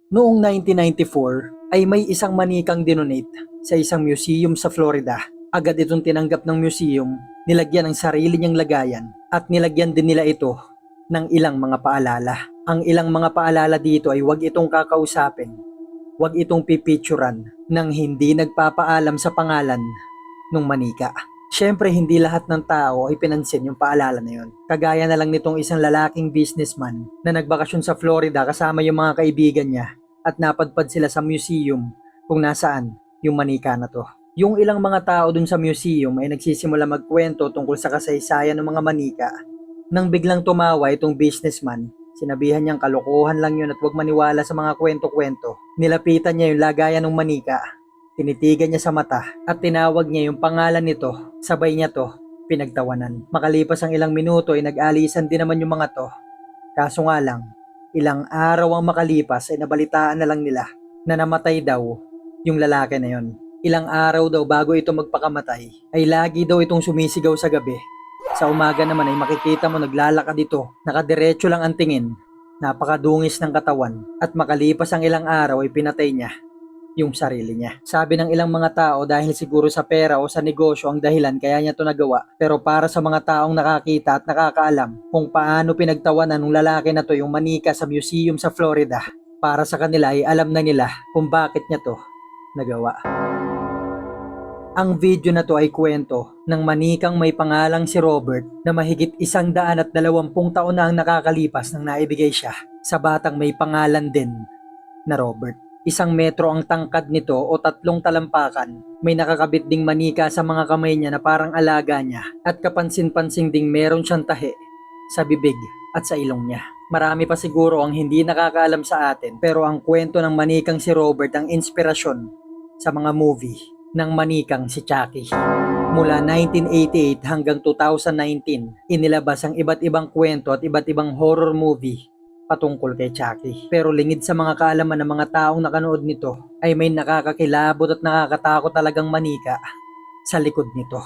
Noong 1994 ay may isang manikang dinonate sa isang museum sa Florida. Agad itong tinanggap ng museum, nilagyan ng sarili niyang lagayan at nilagyan din nila ito ng ilang mga paalala. Ang ilang mga paalala dito ay huwag itong kakausapin, huwag itong pipicturan nang hindi nagpapaalam sa pangalan ng manika. Siyempre hindi lahat ng tao ay pinansin yung paalala na yun. Kagaya na lang nitong isang lalaking businessman na nagbakasyon sa Florida kasama yung mga kaibigan niya at napadpad sila sa museum kung nasaan yung manika na to. Yung ilang mga tao dun sa museum ay nagsisimula magkwento tungkol sa kasaysayan ng mga manika. Nang biglang tumawa itong businessman, sinabihan niyang kalokohan lang yun at huwag maniwala sa mga kwento-kwento. Nilapitan niya yung lagayan ng manika, tinitigan niya sa mata at tinawag niya yung pangalan nito. Sabay niya to pinagtawanan. Makalipas ang ilang minuto ay nag-alisan din naman yung mga to. Kaso nga lang, ilang araw ang makalipas ay nabalitaan na lang nila na namatay daw yung lalaki na yon. Ilang araw daw bago ito magpakamatay ay lagi daw itong sumisigaw sa gabi. Sa umaga naman ay makikita mo naglalakad ito, nakadiretso lang ang tingin, napakadungis ng katawan at makalipas ang ilang araw ay pinatay niya yung sarili niya. Sabi ng ilang mga tao dahil siguro sa pera o sa negosyo ang dahilan kaya niya ito nagawa. Pero para sa mga taong nakakita at nakakaalam kung paano pinagtawanan ng lalaki na to yung manika sa museum sa Florida, para sa kanila ay alam na nila kung bakit niya to nagawa. Ang video na to ay kwento ng manikang may pangalang si Robert na mahigit 120 taon na ang nakakalipas nang naibigay siya sa batang may pangalan din na Robert. 1 metro ang tangkad nito o 3 talampakan. May nakakabit ding manika sa mga kamay niya na parang alaga niya at kapansin-pansing ding meron siyang tahi sa bibig at sa ilong niya. Marami pa siguro ang hindi nakakaalam sa atin pero ang kwento ng manikang si Robert ang inspirasyon sa mga movie ng manikang si Chucky. Mula 1988 hanggang 2019, inilabas ang iba't ibang kwento at iba't ibang horror movie patungkol kay Chucky. Pero lingid sa mga kaalaman ng mga taong nakanood nito ay may nakakakilabot at nakakatakot talagang manika sa likod nito.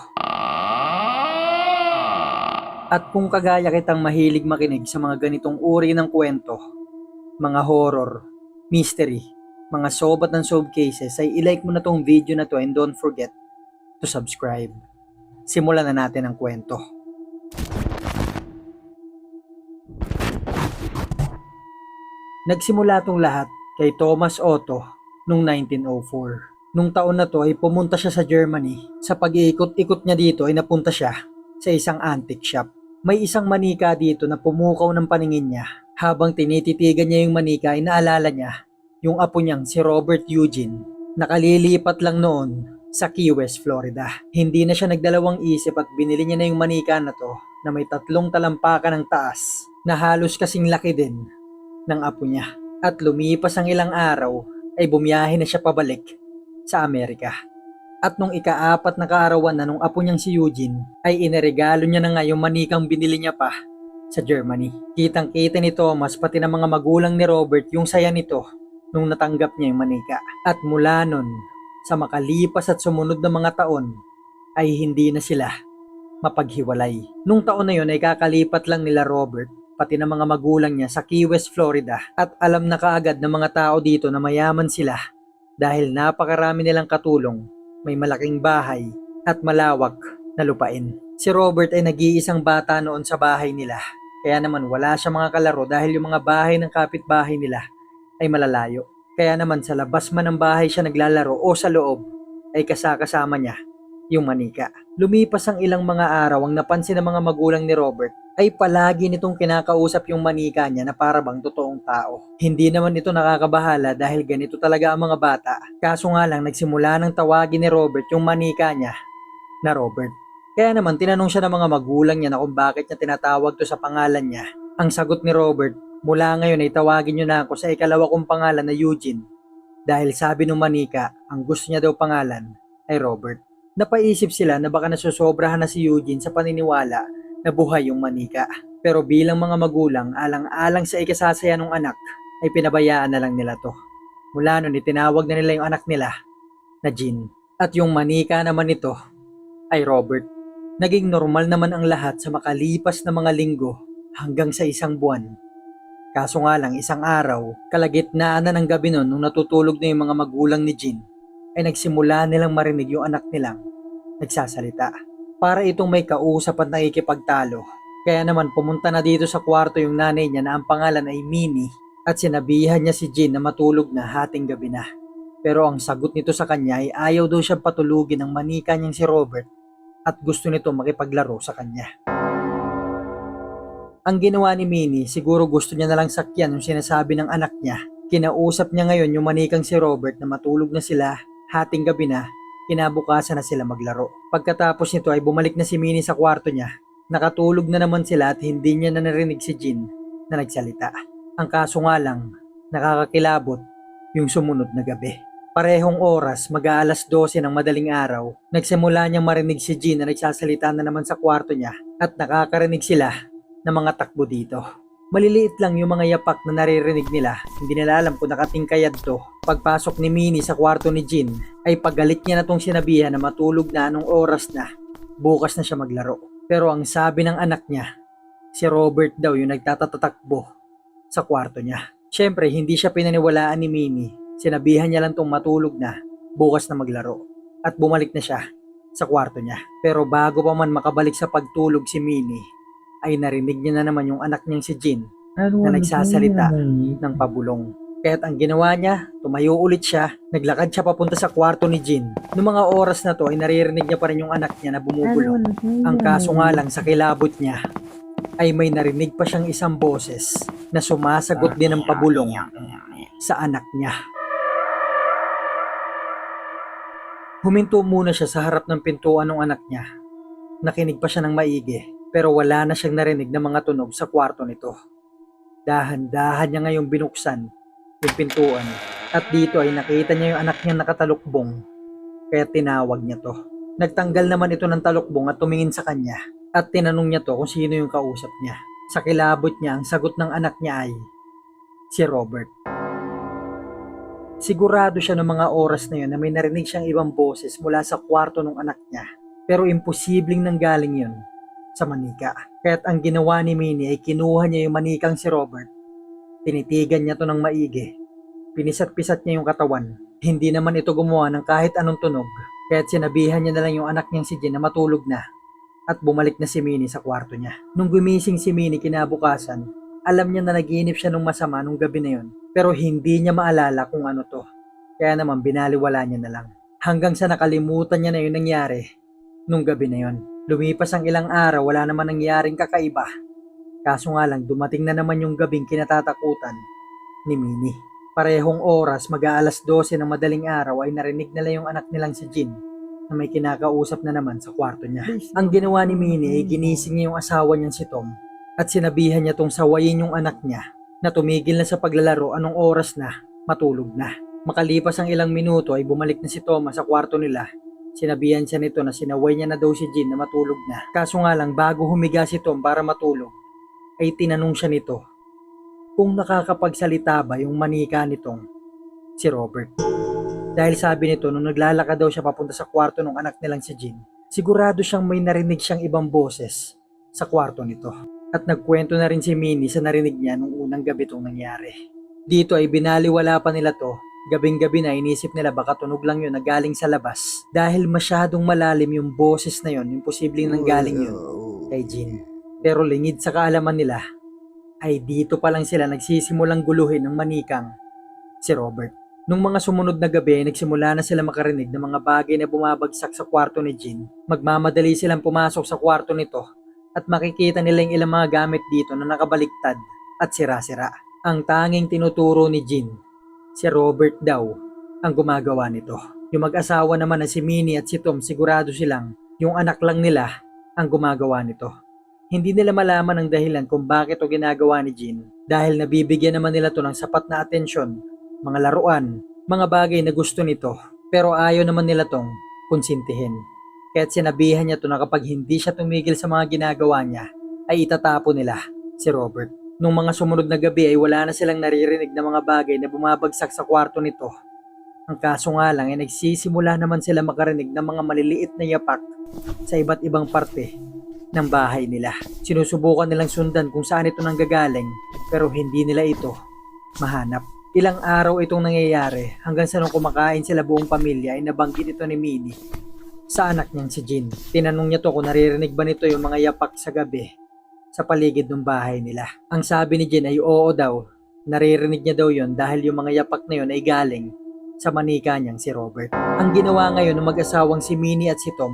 At kung kagaya kitang mahilig makinig sa mga ganitong uri ng kwento, mga horror, mystery, mga sobat ng sob cases ay ilike mo na tong video na to and don't forget to subscribe. Simulan na natin ang kwento. Nagsimula tong lahat kay Thomas Otto noong 1904. Nung taon na to ay pumunta siya sa Germany. Sa pag-iikot-ikot niya dito ay napunta siya sa isang antique shop. May isang manika dito na pumukaw ng paningin niya. Habang tinititigan niya yung manika ay naalala niya yung apo niyang si Robert Eugene. Nakalilipat lang noon sa Key West, Florida. Hindi na siya nagdalawang isip at binili niya na yung manika na to na may 3 talampakan ng taas na halos kasing laki din ng apo niya. At lumipas ang ilang araw ay bumiyahe na siya pabalik sa Amerika. At nung ika-4 na kaarawan na nung apo niyang si Eugene ay iniregalo niya na nga yung manikang binili niya pa sa Germany. Kitang-kita ni Thomas pati ng mga magulang ni Robert yung saya nito nung natanggap niya yung manika. At mula nun, sa makalipas at sumunod na mga taon, ay hindi na sila mapaghiwalay. Nung taon na yun ay kakalipat lang nila Robert, pati ng mga magulang niya sa Key West, Florida. At alam na kaagad ng mga tao dito na mayaman sila dahil napakarami nilang katulong, may malaking bahay at malawak na lupain. Si Robert ay nag-iisang bata noon sa bahay nila. Kaya naman wala siya mga kalaro dahil yung mga bahay ng kapitbahay nila ay malalayo. Kaya naman sa labas man ng bahay siya naglalaro o sa loob ay kasama niya yung manika. Lumipas ang ilang mga araw ang napansin ng mga magulang ni Robert ay palagi nitong kinakausap yung manika niya na para bang totoong tao. Hindi naman ito nakakabahala dahil ganito talaga ang mga bata. Kaso nga lang nagsimula ng tawagin ni Robert yung manika niya na Robert. Kaya naman tinanong siya ng mga magulang niya na kung bakit niya tinatawag to sa pangalan niya. Ang sagot ni Robert, mula ngayon ay tawagin niyo na ako sa ikalawa kong pangalan na Eugene. Dahil sabi ng manika, ang gusto niya daw pangalan ay Robert. Napaisip sila na baka nasusobrahan na si Eugene sa paniniwala na buhay yung manika. Pero bilang mga magulang, alang-alang sa ikasasaya ng anak, ay pinabayaan na lang nila to. Mula nun, itinawag na nila yung anak nila na Jean. At yung manika naman nito ay Robert. Naging normal naman ang lahat sa makalipas na mga linggo hanggang sa isang buwan Kaso nga lang isang araw, kalagitnaan na ng gabi nun nung natutulog na yung mga magulang ni Jean, ay nagsimula nilang marinig yung anak nilang nagsasalita. Para itong may kausap at nakikipagtalo. Kaya naman pumunta na dito sa kwarto yung nanay niya na ang pangalan ay Minnie at sinabihan niya si Jean na matulog na hating gabi na. Pero ang sagot nito sa kanya ay ayaw daw siyang patulugin ng manika niyang si Robert at gusto nito makipaglaro sa kanya. Ang ginawa ni Minnie, siguro gusto niya nalang sakyan yung sinasabi ng anak niya. Kinausap niya ngayon yung manikang si Robert na matulog na sila, hating gabi na, kinabukasan na sila maglaro. Pagkatapos nito ay bumalik na si Minnie sa kwarto niya. Nakatulog na naman sila at hindi niya na narinig si Jean na nagsalita. Ang kaso nga lang, nakakakilabot yung sumunod na gabi. Parehong oras, mag-aalas 12 ng madaling araw, nagsimula niyang marinig si Jean na nagsasalita na naman sa kwarto niya at nakakarinig sila na mga takbo dito. Maliliit lang yung mga yapak na naririnig nila, hindi nila alam kung nakatingkayad to. Pagpasok ni Minnie sa kwarto ni Jean, ay pagalit niya na tong sinabihan na matulog na anong oras na, bukas na siya maglaro. Pero ang sabi ng anak niya, si Robert daw yung nagtatatakbo sa kwarto niya. Siyempre, hindi siya pinaniwalaan ni Minnie. Sinabihan niya lang tong matulog na, bukas na maglaro. At bumalik na siya sa kwarto niya. Pero bago pa man makabalik sa pagtulog si Minnie, ay narinig niya na naman yung anak niyang si Jean na nagsasalita ng pabulong. Kaya't ang ginawa niya, tumayo ulit siya, naglakad siya papunta sa kwarto ni Jean. Noong mga oras na to ay naririnig niya pa rin yung anak niya na bumubulong. Ang kaso nga lang sa kilabot niya ay may narinig pa siyang isang boses na sumasagot din ng pabulong sa anak niya. Huminto muna siya sa harap ng pintuan ng anak niya. Nakinig pa siya ng maigi. Pero wala na siyang narinig na mga tunog sa kwarto nito. Dahan-dahan niya ngayong binuksan yung pintuan at dito ay nakita niya yung anak niya nakatalukbong. Kaya tinawag niya to. Nagtanggal naman ito ng talukbong at tumingin sa kanya at tinanong niya to kung sino yung kausap niya. Sa kilabot niya, ang sagot ng anak niya ay si Robert. Sigurado siya ng mga oras na yun na may narinig siyang ibang boses mula sa kwarto ng anak niya. Pero imposibleng nanggaling yun sa manika. Kaya't ang ginawa ni Minnie ay kinuha niya yung manikang si Robert. Tinitigan niya to ng maigi. Pinisat-pisat niya yung katawan. Hindi naman ito gumawa ng kahit anong tunog. Kaya't sinabihan niya na lang yung anak niyang si Jean na matulog na. At bumalik na si Minnie sa kwarto niya. Nung gumising si Minnie kinabukasan, alam niya na naginip siya nung masama nung gabi na yun. Pero hindi niya maalala kung ano to. Kaya naman binaliwala niya na lang. Hanggang sa nakalimutan niya na yung nangyari nung gabi na yun. Lumipas ang ilang araw, wala naman nangyaring kakaiba. Kaso nga lang, dumating na naman yung gabing kinatatakutan ni Minnie. Parehong oras, mag-aalas 12 ng madaling araw ay narinig nila yung anak nilang si Jean na may kinakausap na naman sa kwarto niya. Ang ginawa ni Minnie ay ginising niya yung asawa niyang si Tom at sinabihan niya tong sawayin yung anak niya na tumigil na sa paglalaro anong oras na, matulog na. Makalipas ang ilang minuto ay bumalik na si Thomas sa kwarto nila. Sinabihan siya nito na sinaway niya na daw si Jean na matulog na. Kaso nga lang bago humiga si Tom para matulog, ay tinanong siya nito kung nakakapagsalita ba yung manika nitong si Robert. Dahil sabi nito nung naglalakad daw siya papunta sa kwarto ng anak nilang si Jean, sigurado siyang may narinig siyang ibang boses sa kwarto nito. At nagkwento na rin si Minnie sa narinig niya nung unang gabi itong nangyari. Dito ay binaliwala pa nila to. Gabing-gabi na inisip nila baka tunog lang yun na galing sa labas. Dahil masyadong malalim yung boses na yun, imposibleng nanggaling yun kay Jean. Pero lingid sa kaalaman nila, ay dito pa lang sila nagsisimulang guluhin ng manikang si Robert. Nung mga sumunod na gabi ay nagsimula na sila makarinig ng mga bagay na bumabagsak sa kwarto ni Jean. Magmamadali silang pumasok sa kwarto nito at makikita nila yung ilang mga gamit dito na nakabaliktad at sira-sira. Ang tanging tinuturo ni Jean, si Robert daw ang gumagawa nito. Yung mag-asawa naman na si Minnie at si Tom sigurado silang yung anak lang nila ang gumagawa nito. Hindi nila malaman ang dahilan kung bakit ito ginagawa ni Jean dahil nabibigyan naman nila to ng sapat na atensyon, mga laruan, mga bagay na gusto nito pero ayaw naman nila tong konsintihin. Kaya't sinabihan niya to na kapag hindi siya tumigil sa mga ginagawa niya ay itatapo nila si Robert. Nung mga sumunod na gabi ay wala na silang naririnig na mga bagay na bumabagsak sa kwarto nito. Ang kaso nga lang ay nagsisimula naman sila makarinig ng mga maliliit na yapak sa iba't ibang parte ng bahay nila. Sinusubukan nilang sundan kung saan ito nanggagaling pero hindi nila ito mahanap. Ilang araw itong nangyayari hanggang sa nung kumakain sila buong pamilya ay nabanggit ito ni Minnie sa anak niyang si Jean. Tinanong niya to kung naririnig ba nito yung mga yapak sa gabi sa paligid ng bahay nila. Ang sabi ni Jean ay oo daw. Naririnig niya daw yon dahil yung mga yapak na yon ay galing sa manika niyang si Robert. Ang ginawa ngayon ng mag-asawang si Minnie at si Tom,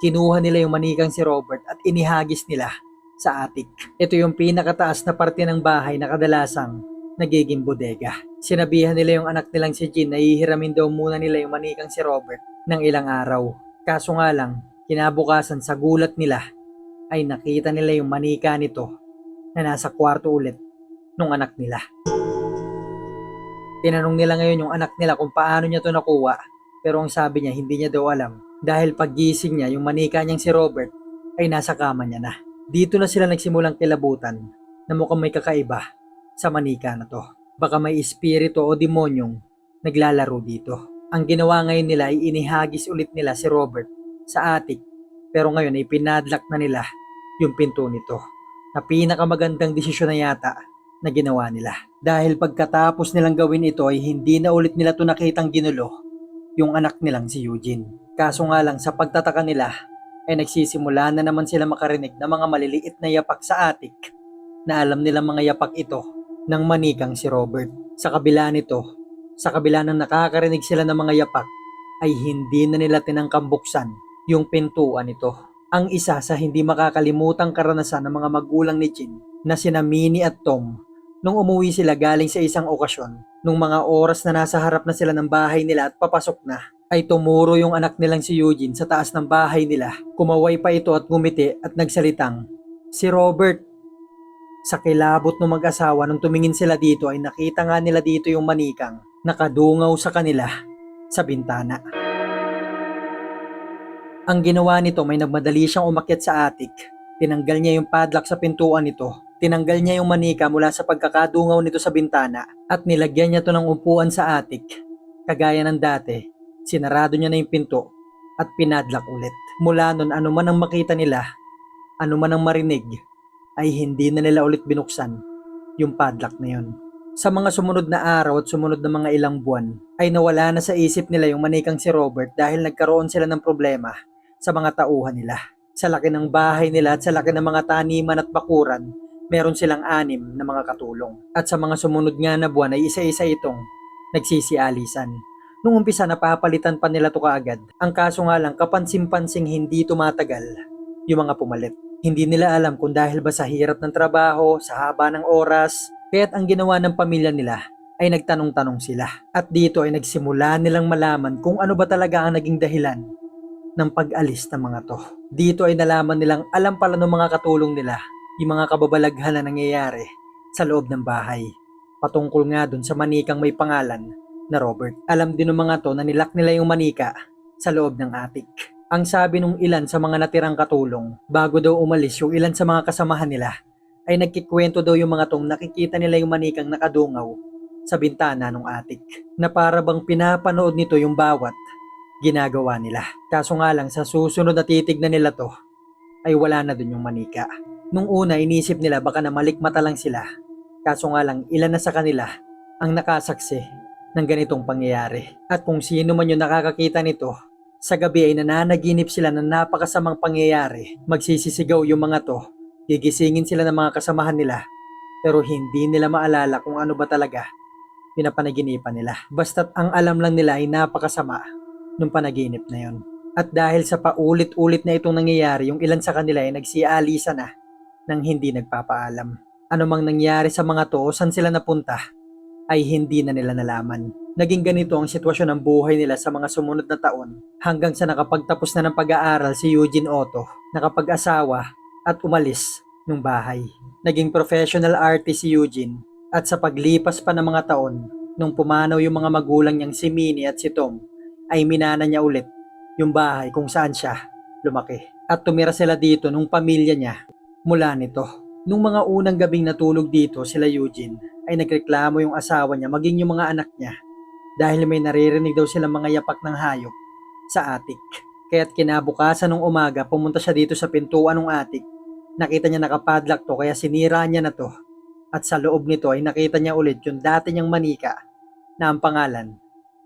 kinuha nila yung manikang si Robert at inihagis nila sa attic. Ito yung pinakataas na parte ng bahay na kadalasang nagiging bodega. Sinabihan nila yung anak nilang si Jean na hihiramin daw muna nila yung manikang si Robert ng ilang araw. Kaso nga lang, kinabukasan sa gulat nila ay nakita nila yung manika nito na nasa kwarto ulit nung anak nila. Tinanong nila ngayon yung anak nila kung paano niya to nakuha, pero ang sabi niya hindi niya daw alam dahil paggising niya yung manika niyang si Robert ay nasa kama niya na. Dito na sila nagsimulang kilabutan na mukhang may kakaiba sa manika na to. Baka may espiritu o demonyong naglalaro dito. Ang ginawa ngayon nila ay inihagis ulit nila si Robert sa attic, pero ngayon ay pinadlock na nila yung pinto nito, na pinakamagandang desisyon na yata na ginawa nila. Dahil pagkatapos nilang gawin ito ay hindi na ulit nila ito nakitang ginulo yung anak nilang si Eugene. Kaso nga lang sa pagtataka nila ay nagsisimula na naman sila makarinig ng mga maliliit na yapak sa attic na alam nilang mga yapak ito ng manikang si Robert. Sa kabila nito, sa kabila ng nakakarinig sila ng mga yapak, ay hindi na nila tinangkang buksan yung pintuan nito. Ang isa sa hindi makakalimutang karanasan ng mga magulang ni Jean na sina Minnie at Tom nung umuwi sila galing sa isang okasyon. Nung mga oras na nasa harap na sila ng bahay nila at papasok na, ay tumuro yung anak nilang si Eugene sa taas ng bahay nila. Kumaway pa ito at ngumiti at nagsalitang, "Si Robert." Sa kilabot ng mag-asawa nung tumingin sila dito ay nakita nga nila dito yung manikang nakadungaw sa kanila sa bintana. Ang ginawa nito, may nagmadali siyang umakyat sa attic. Tinanggal niya yung padlock sa pintuan nito. Tinanggal niya yung manika mula sa pagkakadungaw nito sa bintana at nilagyan niya to ng upuan sa attic. Kagaya ng dati, sinarado niya na yung pinto at pinadlock ulit. Mula nun, anuman ang makita nila, anuman ang marinig, ay hindi na nila ulit binuksan yung padlock na yun. Sa mga sumunod na araw at sumunod na mga ilang buwan, ay nawala na sa isip nila yung manikang si Robert dahil nagkaroon sila ng problema sa mga tauhan nila. Sa laki ng bahay nila at sa laki ng mga taniman at bakuran, meron silang 6 na mga katulong. At sa mga sumunod nga na buwan ay isa-isa itong nagsisialisan. Nung umpisa napapalitan pa nila to kaagad. Ang kaso nga lang, kapansin-pansing hindi tumatagal yung mga pumalit. Hindi nila alam kung dahil ba sa hirap ng trabaho, sa haba ng oras, kaya't ang ginawa ng pamilya nila ay nagtanong-tanong sila. At dito ay nagsimula nilang malaman kung ano ba talaga ang naging dahilan ng pag-alis ng mga to. Dito ay nalaman nilang alam pala ng mga katulong nila yung mga kababalaghan na nangyayari sa loob ng bahay. Patungkol nga dun sa manikang may pangalan na Robert. Alam din ng mga to na nilak nila yung manika sa loob ng attic. Ang sabi nung ilan sa mga natirang katulong, bago daw umalis yung ilan sa mga kasamahan nila, ay nagkikwento daw yung mga tong nakikita nila yung manikang nakadungaw sa bintana ng attic, na para bang pinapanood nito yung bawat ginagawa nila. Kaso nga lang, sa susunod na titignan nila to, ay wala na dun yung manika. Nung una, inisip nila baka na malikmata lang sila. Kaso nga lang, ilan na sa kanila ang nakasaksi ng ganitong pangyayari. At kung sino man yung nakakakita nito, sa gabi ay nananaginip sila ng napakasamang pangyayari. Magsisisigaw yung mga to, gigisingin sila ng mga kasamahan nila, pero hindi nila maalala kung ano ba talaga pinapanaginipan nila. Basta't ang alam lang nila ay napakasama nung panaginip na yon. At dahil sa paulit-ulit na itong nangyayari, yung ilan sa kanila ay nagsialisa na nang hindi nagpapaalam. Ano mang nangyari sa mga to o saan sila napunta, ay hindi na nila nalaman. Naging ganito ang sitwasyon ng buhay nila sa mga sumunod na taon hanggang sa nakapagtapos na ng pag-aaral si Eugene Otto, nakapag-asawa at umalis ng bahay. Naging professional artist si Eugene at sa paglipas pa ng mga taon, nung pumanaw yung mga magulang niyang si Minnie at si Tom, ay minana niya ulit yung bahay kung saan siya lumaki. At tumira sila dito nung pamilya niya mula nito. Nung mga unang gabing natulog dito sila Eugene, ay nagreklamo yung asawa niya maging yung mga anak niya dahil may naririnig daw silang mga yapak ng hayop sa attic. Kaya't kinabukasan ng umaga pumunta siya dito sa pintuan ng attic Nakita niya nakapadlock to kaya sinira niya na to. At sa loob nito ay nakita niya ulit yung dati niyang manika na ang pangalan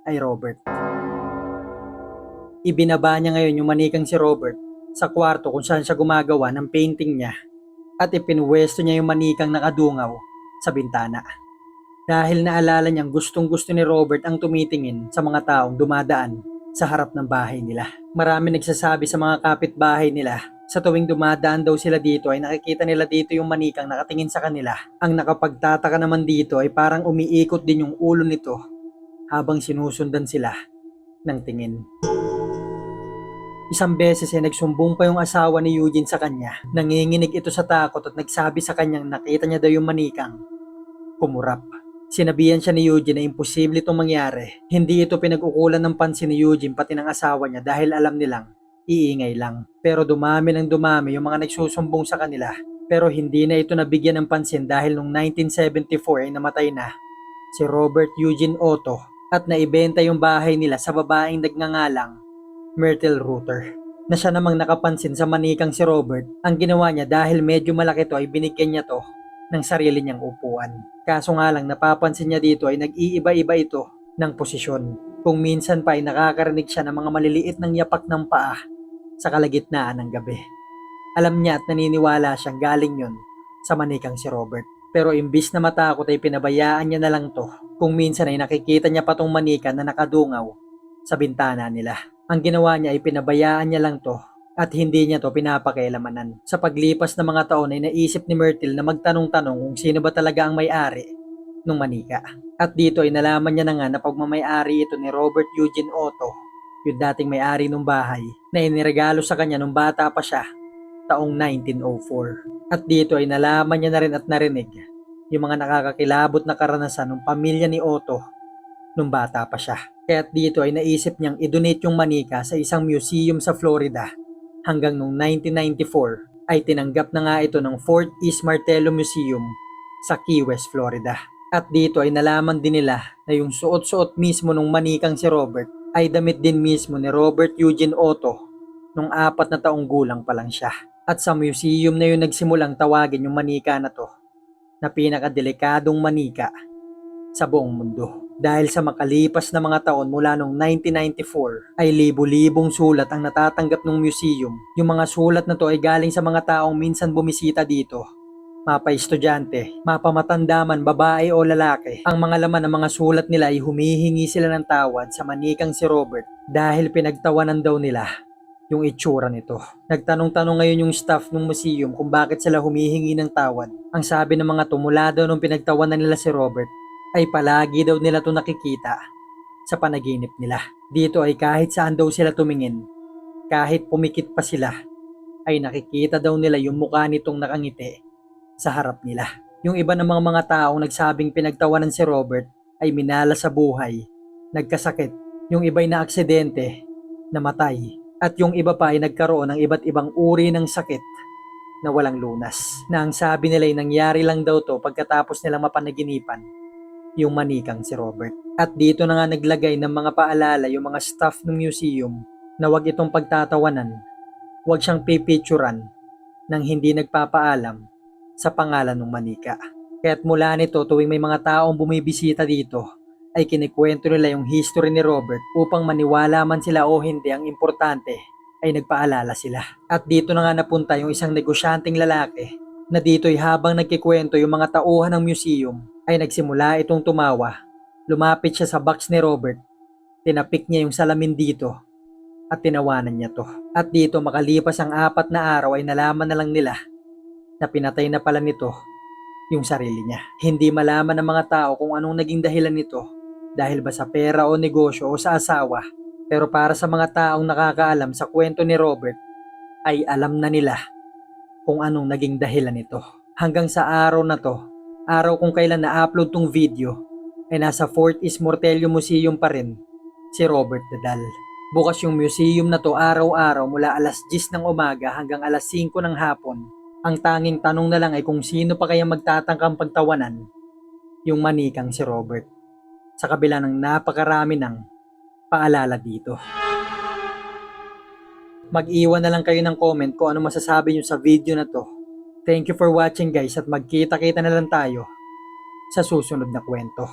ay Robert. Ibinaba niya ngayon yung manikang si Robert sa kwarto kung saan siya gumagawa ng painting niya at ipinwesto niya yung manikang nakadungaw sa bintana. Dahil naalala niyang gustong gusto ni Robert ang tumitingin sa mga taong dumadaan sa harap ng bahay nila. Marami nagsasabi sa mga kapitbahay nila sa tuwing dumadaan daw sila dito ay nakikita nila dito yung manikang nakatingin sa kanila. Ang nakapagtataka naman dito ay parang umiikot din yung ulo nito habang sinusundan sila ng tingin. Isang beses ay nagsumbong pa yung asawa ni Eugene sa kanya. Nanginginig ito sa takot at nagsabi sa kanyang nakita niya daw yung manikang kumurap. Sinabihan siya ni Eugene na imposible itong mangyari. Hindi ito pinag-ukulan ng pansin ni Eugene pati ng asawa niya dahil alam nilang iingay lang. Pero dumami ng dumami yung mga nagsusumbong sa kanila. Pero hindi na ito nabigyan ng pansin dahil noong 1974 ay namatay na si Robert Eugene Otto at naibenta yung bahay nila sa babaeng nagngangalang Myrtle Ruther. Na siya namang nakapansin sa manikang si Robert, ang ginawa niya dahil medyo malaki to ay binigyan niya to ng sarili niyang upuan. Kaso nga lang napapansin niya dito ay nag-iiba-iba ito ng posisyon. Kung minsan pa ay nakakarinig siya ng mga maliliit ng yapak ng paa sa kalagitnaan ng gabi. Alam niya at naniniwala siyang galing yun sa manikang si Robert. Pero imbis na matakot ay pinabayaan niya na lang to. Kung minsan ay nakikita niya pa tong manika na nakadungaw sa bintana nila. Ang ginawa niya ay pinabayaan niya lang to at hindi niya to pinapakialamanan. Sa paglipas ng mga taon ay naisip ni Myrtle na magtanong-tanong kung sino ba talaga ang may-ari ng manika. At dito ay nalaman niya na nga na pagmamay-ari ito ni Robert Eugene Otto, yung dating may-ari ng bahay na iniregalo sa kanya nung bata pa siya taong 1904. At dito ay nalaman niya na rin at narinig yung mga nakakakilabot na karanasan ng pamilya ni Otto nung bata pa siya. Kaya't dito ay naisip niyang i-donate yung manika sa isang museum sa Florida. Hanggang noong 1994 ay tinanggap na nga ito ng Fort East Martello Museum sa Key West, Florida. At dito ay nalaman din nila na yung suot-suot mismo ng manikang si Robert ay damit din mismo ni Robert Eugene Otto nung 4 na taong gulang pa lang siya. At sa museum na yun nagsimulang tawagin yung manika na to na pinakadelikadong manika sa buong mundo. Dahil sa makalipas na mga taon mula noong 1994 ay libu-libong sulat ang natatanggap ng museum. Yung mga sulat na to ay galing sa mga taong minsan bumisita dito. Mapa estudyante, mapa matanda man, babae o lalaki. Ang mga laman ng mga sulat nila ay humihingi sila ng tawad sa manikang si Robert dahil pinagtawanan daw nila yung itsura nito. Nagtanong-tanong ngayon yung staff ng museum kung bakit sila humihingi ng tawad. Ang sabi ng mga tumula daw nung pinagtawanan nila si Robert ay palagi daw nila ito nakikita sa panaginip nila. Dito ay kahit saan daw sila tumingin, kahit pumikit pa sila, ay nakikita daw nila yung mukha nitong nakangiti sa harap nila. Yung iba namang mga taong nagsabing pinagtawanan si Robert ay minala sa buhay, nagkasakit, yung iba'y na aksidente, namatay, at yung iba pa ay nagkaroon ng iba't ibang uri ng sakit na walang lunas. Na ang sabi nila ay nangyari lang daw to pagkatapos nilang mapanaginipan yung manikang si Robert. At dito na nga naglagay ng mga paalala yung mga staff ng museum na wag itong pagtatawanan, wag siyang pipicturan nang hindi nagpapaalam sa pangalan ng manika. Kaya't mula nito tuwing may mga taong bumibisita dito ay kinikwento nila yung history ni Robert upang maniwala man sila o hindi, ang importante ay nagpaalala sila. At dito na nga napunta yung isang negosyanteng lalaki na dito'y habang nagkikwento yung mga tauhan ng museum ay nagsimula itong tumawa. Lumapit siya sa box ni Robert, tinapik niya yung salamin dito at tinawanan niya to. At dito makalipas ang 4 na araw ay nalaman na lang nila na pinatay na pala nito yung sarili niya. Hindi malaman ng mga tao kung anong naging dahilan nito, dahil ba sa pera o negosyo o sa asawa. Pero para sa mga taong nakakaalam sa kwento ni Robert ay alam na nila kung anong naging dahilan nito. Hanggang sa araw na to, araw kung kailan na-upload tong video, ay nasa Fort East Martello Museum pa rin si Robert Dadal. Bukas yung museum na to araw-araw mula alas 10 ng umaga hanggang alas 5 ng hapon. Ang tanging tanong na lang ay kung sino pa kaya magtatangkang pagtawanan yung manikang si Robert. Sa kabila ng napakarami ng paalala dito. Mag-iwan na lang kayo ng comment kung ano masasabi nyo sa video na to. Thank you for watching guys at magkita-kita na lang tayo sa susunod na kwento.